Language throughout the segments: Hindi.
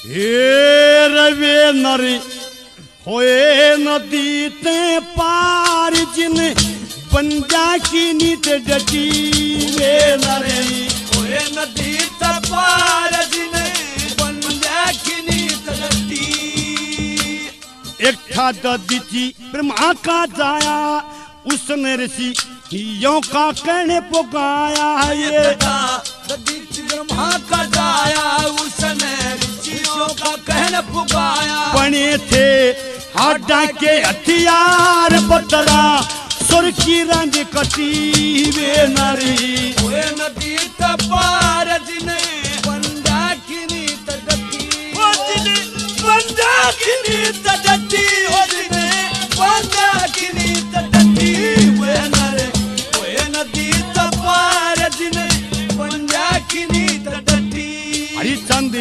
हे रवे नरी होए नदी ते पार जिन बंजा की नीत डटी वे नरे होए नदी ते पार जिन बंजा की नीत डटी। एक था ददीची ब्रह्मा का जाया उसने ऋषि यों का कहने पुकाया ये ददीची ब्रह्मा का जाया उसने ऋषियों का कहने पुकाया। बने थे हाडा के हथियार बतरा सुर की रंग कटी वे नारी होए नदी ते पार जिने बंजा की नीत डटी। ओ जिने बंजा की नीत डटी, ओ जिने बंजा की नीत डटी वे नारे होए नदी ते पार जिने बंजा की नीत डटी। हरिचंद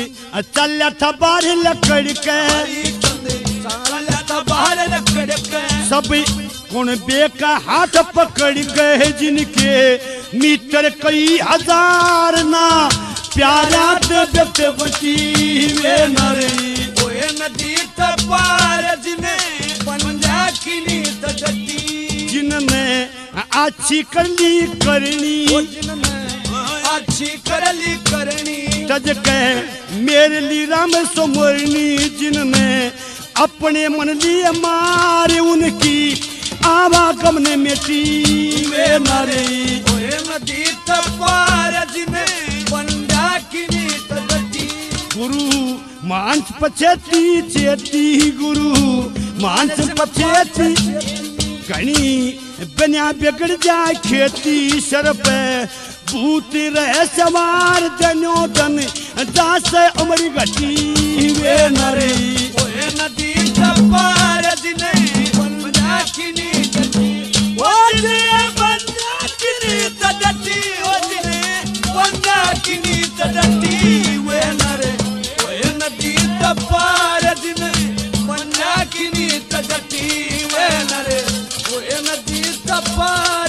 चल था बाहर लकड़ के बाहर लकड़ के सब कौन बेका हाथ पकड़ गए जिनके मीटर कई हजार ना प्यारा व्यक्त बची वे नारे होए नदी ते पार जिने बंजा की नीत डटी। जिनने अच्छी करली करनी अच्छी करली करनी तज कह मेरे लिए राम सुमरनी जिनने अपने मन लिए मारे उनकी आवागम ने मिटी वे नारे होए नदी ते पार जिने बंजा की नीत डटी। गुरु मांस पछेती चेती गुरु मांस पछेती कणी बन्या बिगड़ जाए खेती सर पे भूत रहे सवार जनो जन दास उमरी घटी वे नरे होए नदी ते पार जिने बंजा की नीत डटी। ओ जिने बंजा की नीत डटी, ओ जिने बंजा की नीत डटी वे नरे होए नदी ते पार जिने बंजा की नीत डटी वे नरे होए नदी ते पार